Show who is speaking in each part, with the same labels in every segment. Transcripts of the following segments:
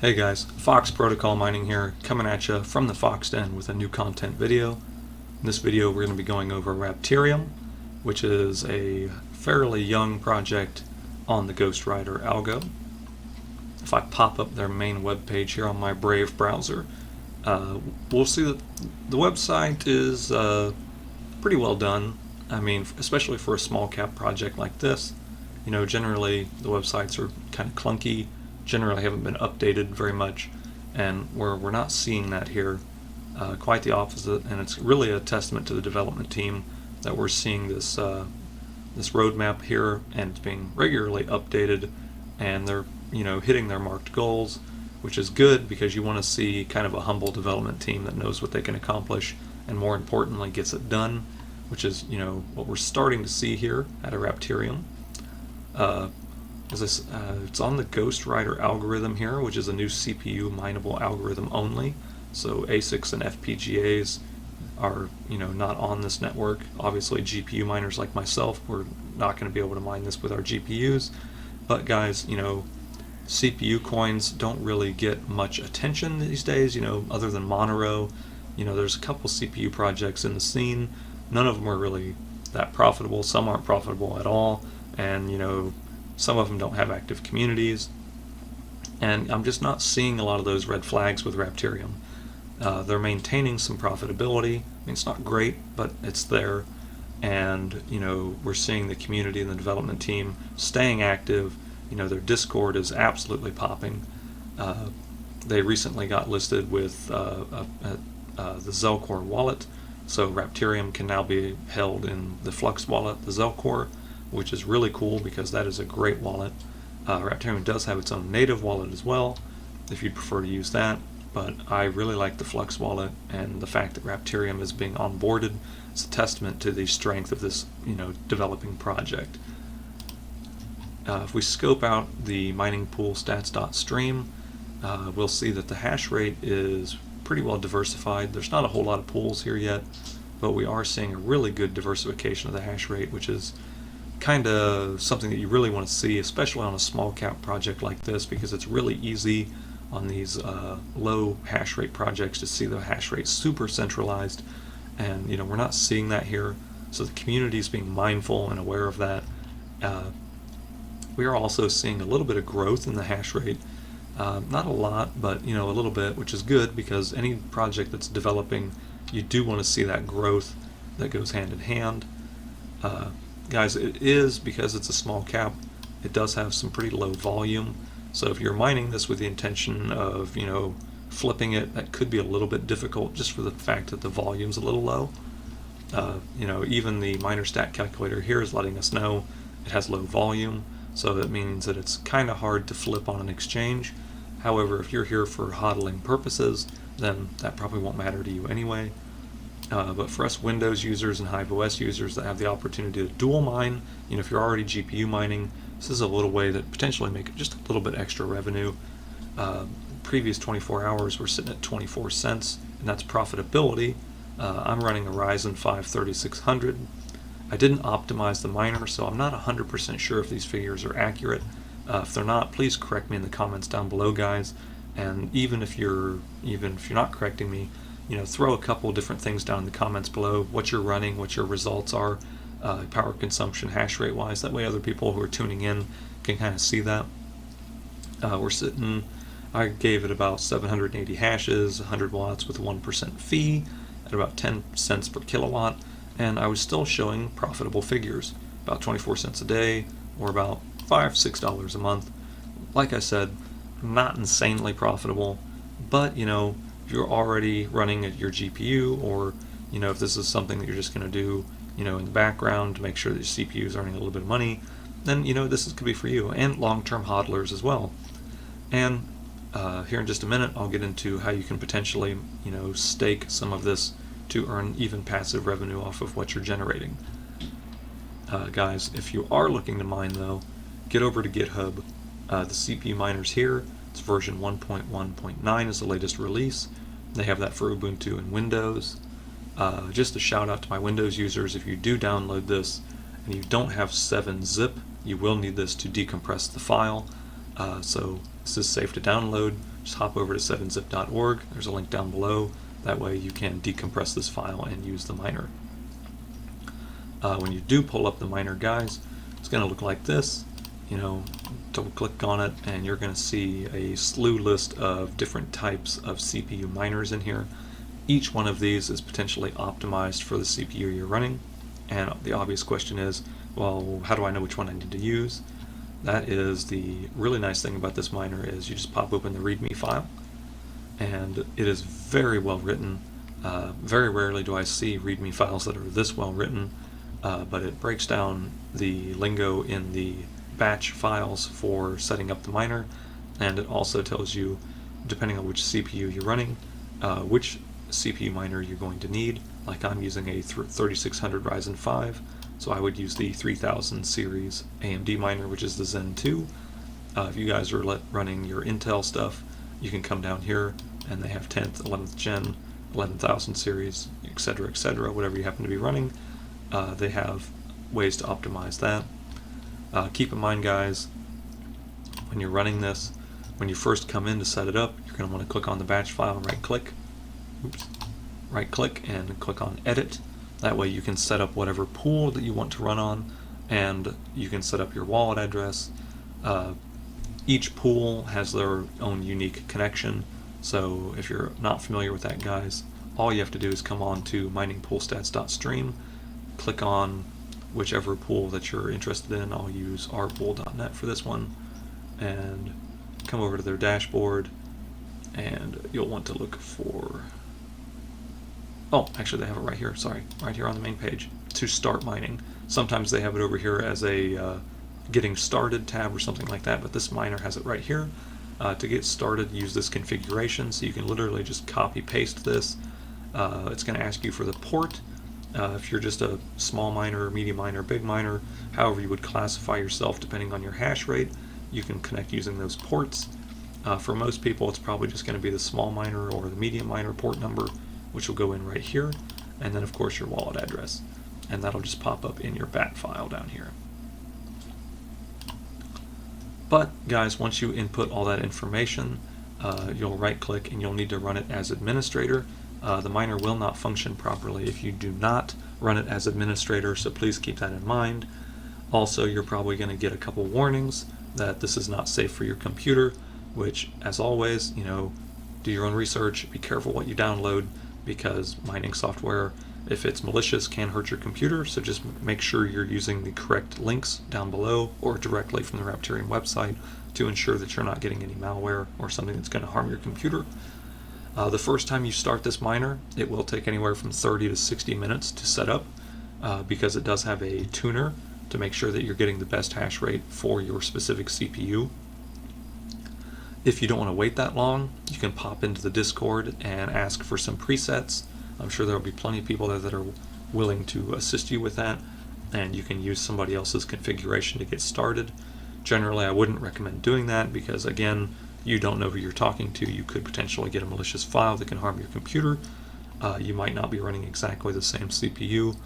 Speaker 1: Hey guys, Fox Protocol Mining here, coming at you from the Fox Den with a new content video. In this video we're going to be going over Raptorium, which is a fairly young project on the Ghostwriter algo. If I pop up their main web page here on my Brave browser, we'll see that the website is pretty well done. I mean, especially for a small cap project like this. You know, generally the websites are kind of clunky, generally haven't been updated very much, and we're not seeing that here. Quite the opposite, and it's really a testament to the development team that we're seeing this this roadmap here, and it's being regularly updated, and they're hitting their marked goals, which is good because you want to see kind of a humble development team that knows what they can accomplish, and more importantly gets it done, which is what we're starting to see here at a Raptorium. It's on the Ghostwriter algorithm here, which is a new CPU mineable algorithm only. So ASICs and FPGAs are not on this network. Obviously GPU miners like myself, we're not going to be able to mine this with our GPUs. But guys, CPU coins don't really get much attention these days, other than Monero. There's a couple CPU projects in the scene. None of them are really that profitable. Some aren't profitable at all, and some of them don't have active communities, and I'm just not seeing a lot of those red flags with Raptorium. They're maintaining some profitability. I mean, it's not great, but it's there, and we're seeing the community and the development team staying active. Their Discord is absolutely popping. They recently got listed with the Zelcore wallet, so Raptorium can now be held in the Flux wallet, the Zelcore, which is really cool because that is a great wallet. Raptorium does have its own native wallet as well, if you'd prefer to use that, but I really like the Flux wallet, and the fact that Raptorium is being onboarded is a testament to the strength of this developing project. If we scope out the mining pool stats.stream, we'll see that the hash rate is pretty well diversified. There's not a whole lot of pools here yet, but we are seeing a really good diversification of the hash rate, which is kind of something that you really want to see, especially on a small cap project like this, because it's really easy on these low hash rate projects to see the hash rate super centralized, and we're not seeing that here. So the community is being mindful and aware of that. We are also seeing a little bit of growth in the hash rate. Not a lot, but a little bit, which is good, because any project that's developing, you do want to see that growth that goes hand in hand. Guys, it is, because it's a small cap, it does have some pretty low volume. So if you're mining this with the intention of, flipping it, that could be a little bit difficult just for the fact that the volume's a little low. Even the miner stat calculator here is letting us know it has low volume, so that means that it's kind of hard to flip on an exchange. However, if you're here for hodling purposes, then that probably won't matter to you anyway. But for us Windows users and HiveOS users that have the opportunity to dual mine, if you're already GPU mining, this is a little way that potentially make just a little bit extra revenue. Previous 24 hours we're sitting at 24 cents, and that's profitability. I'm running a Ryzen 5 3600. I didn't optimize the miner, so I'm not 100% sure if these figures are accurate. If they're not, please correct me in the comments down below, guys. And even if you're not correcting me, throw a couple different things down in the comments below, what you're running, what your results are, power consumption, hash rate wise. That way other people who are tuning in can kind of see that. I gave it about 780 hashes, 100 watts with a 1% fee at about 10 cents per kilowatt, and I was still showing profitable figures, about 24 cents a day, or about $5-6 a month. Like I said, not insanely profitable, but if you're already running at your GPU, or if this is something that you're just going to do in the background to make sure that your CPU is earning a little bit of money, then this could be for you, and long-term hodlers as well. And here in just a minute I'll get into how you can potentially stake some of this to earn even passive revenue off of what you're generating. Guys, if you are looking to mine though, get over to GitHub. The CPU miners here, it's version 1.1.9 is the latest release. They have that for Ubuntu and Windows. Just a shout out to my Windows users, if you do download this and you don't have 7-zip, you will need this to decompress the file. So This is safe to download. Just hop over to 7zip.org. There's a link down below. That way you can decompress this file and use the miner. When you do pull up the miner, guys, it's going to look like this. Double click on it and you're going to see a slew list of different types of CPU miners in here. Each one of these is potentially optimized for the CPU you're running, and the obvious question is, well, how do I know which one I need to use? That is the really nice thing about this miner is you just pop open the README file, and it is very well written. Very rarely do I see README files that are this well written, but it breaks down the lingo in the batch files for setting up the miner, and it also tells you, depending on which CPU you're running, which CPU miner you're going to need. Like I'm using a 3600 Ryzen 5, so I would use the 3000 series AMD miner, which is the Zen 2. If you guys are running your Intel stuff, you can come down here and they have 10th, 11th gen, 11,000 series, etc., whatever you happen to be running. They have ways to optimize that. Keep in mind, guys, when you're running this, when you first come in to set it up, you're going to want to click on the batch file and right-click and click on Edit. That way you can set up whatever pool that you want to run on, and you can set up your wallet address. Each pool has their own unique connection, so if you're not familiar with that, guys, all you have to do is come on to miningpoolstats.stream, click on whichever pool that you're interested in. I'll use rpool.net for this one, and come over to their dashboard, and you'll want to look for, oh, actually they have it right here, sorry, right here on the main page, to start mining. Sometimes they have it over here as a getting started tab or something like that, but this miner has it right here. To get started, use this configuration, so you can literally just copy paste this. It's going to ask you for the port. If you're just a small miner, medium miner, big miner, however you would classify yourself depending on your hash rate, you can connect using those ports. For most people, it's probably just going to be the small miner or the medium miner port number, which will go in right here, and then of course your wallet address, and that'll just pop up in your bat file down here. But guys, once you input all that information, you'll right click and you'll need to run it as administrator. The miner will not function properly if you do not run it as administrator, so please keep that in mind. Also, you're probably going to get a couple warnings that this is not safe for your computer, which, as always, do your own research, be careful what you download, because mining software, if it's malicious, can hurt your computer, so just make sure you're using the correct links down below or directly from the Raptorium website to ensure that you're not getting any malware or something that's going to harm your computer. The first time you start this miner, it will take anywhere from 30 to 60 minutes to set up, because it does have a tuner to make sure that you're getting the best hash rate for your specific CPU. If you don't want to wait that long, you can pop into the Discord and ask for some presets. I'm sure there will be plenty of people there that are willing to assist you with that, and you can use somebody else's configuration to get started. Generally, I wouldn't recommend doing that because, again, you don't know who you're talking to. You could potentially get a malicious file that can harm your computer. You might not be running exactly the same CPU.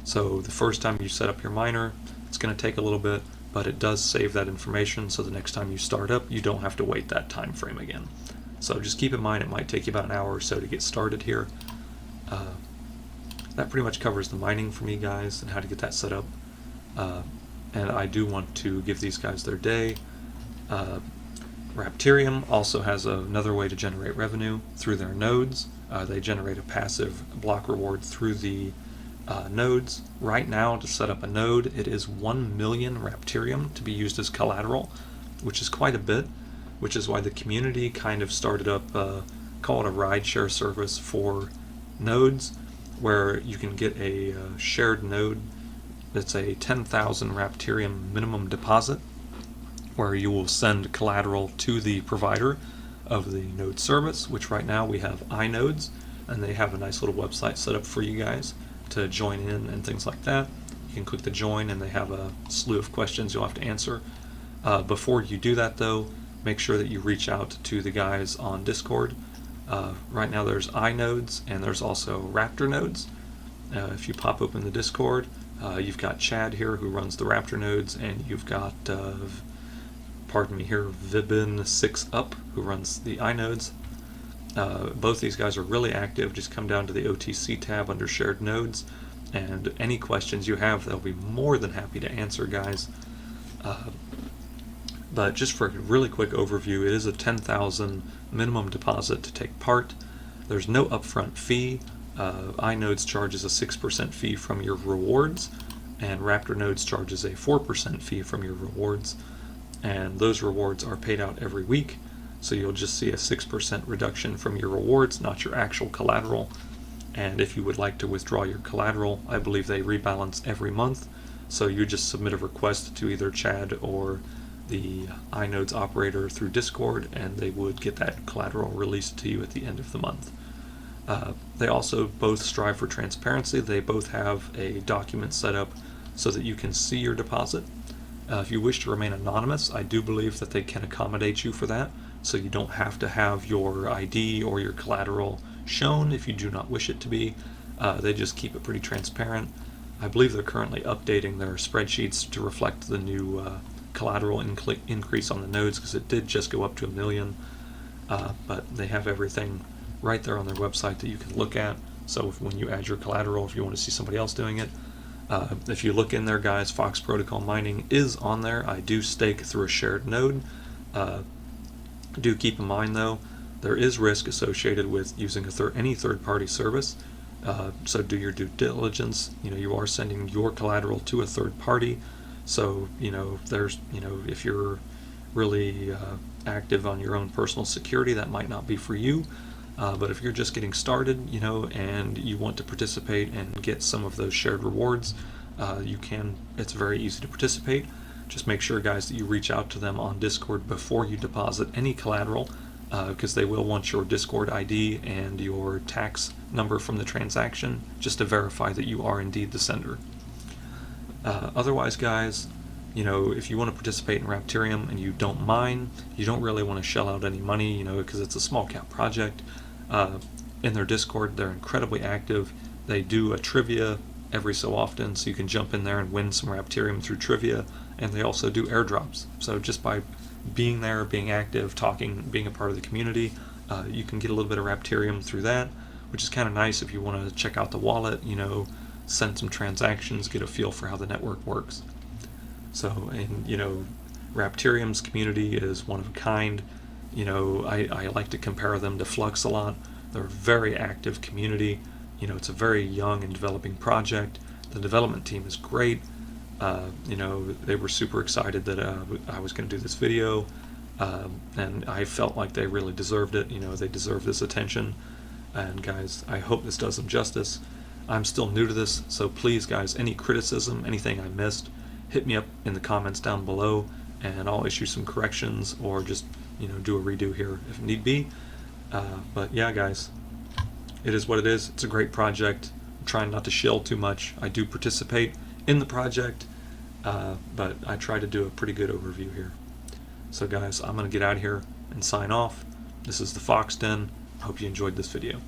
Speaker 1: So the first time you set up your miner, it's going to take a little bit, but it does save that information, so the next time you start up, you don't have to wait that time frame again. So just keep in mind it might take you about an hour or so to get started here. That pretty much covers the mining for me, guys, and how to get that set up. And I do want to give these guys their day. Raptorium also has another way to generate revenue through their nodes. They generate a passive block reward through the nodes. Right now, to set up a node, it is 1 million Raptorium to be used as collateral, which is quite a bit, which is why the community kind of started up, call it a rideshare service for nodes, where you can get a shared node that's a 10,000 Raptorium minimum deposit, where you will send collateral to the provider of the node service, which right now we have iNodes, and they have a nice little website set up for you guys to join in and things like that. You can click the join and they have a slew of questions you'll have to answer. Before you do that though, make sure that you reach out to the guys on Discord. Right now there's iNodes and there's also Raptor nodes. If you pop open the Discord, you've got Chad here who runs the Raptor nodes, and you've got pardon me here, Vibin6up, who runs the inodes. Both these guys are really active. Just come down to the OTC tab under shared nodes, and any questions you have, they'll be more than happy to answer, guys. But just for a really quick overview, it is a 10,000 minimum deposit to take part. There's no upfront fee. iNodes charges a 6% fee from your rewards, and Raptor Nodes charges a 4% fee from your rewards. And those rewards are paid out every week, so you'll just see a 6% reduction from your rewards, not your actual collateral. And if you would like to withdraw your collateral, I believe they rebalance every month, so you just submit a request to either Chad or the iNodes operator through Discord, and they would get that collateral released to you at the end of the month. They also both strive for transparency. They both have a document set up so that you can see your deposit. If you wish to remain anonymous, I do believe that they can accommodate you for that, so you don't have to have your ID or your collateral shown if you do not wish it to be. They just keep it pretty transparent. I believe they're currently updating their spreadsheets to reflect the new collateral increase on the nodes, because it did just go up to 1 million, but they have everything right there on their website that you can look at. So when you add your collateral, if you want to see somebody else doing it, if you look in there, guys, Fox Protocol Mining is on there. I do stake through a shared node. Do keep in mind, though, there is risk associated with using any third-party service. So do your due diligence. You are sending your collateral to a third party. So if you're really active on your own personal security, that might not be for you. But if you're just getting started, and you want to participate and get some of those shared rewards, you can. It's very easy to participate. Just make sure, guys, that you reach out to them on Discord before you deposit any collateral, because they will want your Discord ID and your tax number from the transaction, just to verify that you are indeed the sender. Otherwise, guys, if you want to participate in Raptorium and you don't mind, you don't really want to shell out any money, because it's a small cap project. In their Discord, they're incredibly active. They do a trivia every so often, so you can jump in there and win some Raptorium through trivia, and they also do airdrops. So just by being there, being active, talking, being a part of the community, you can get a little bit of Raptorium through that, which is kind of nice if you want to check out the wallet, send some transactions, get a feel for how the network works. So, and Raptorium's community is one of a kind. I like to compare them to Flux a lot. They're a very active community. It's a very young and developing project. The development team is great. They were super excited that I was going to do this video, and I felt like they really deserved it. They deserve this attention. And guys, I hope this does them justice. I'm still new to this, so please, guys, any criticism, anything I missed, hit me up in the comments down below, and I'll issue some corrections or just do a redo here if need be. But yeah, guys, it is what it is. It's a great project. I'm trying not to shill too much. I do participate in the project, but I try to do a pretty good overview here. So guys, I'm going to get out of here and sign off. This is the Fox Den. I hope you enjoyed this video.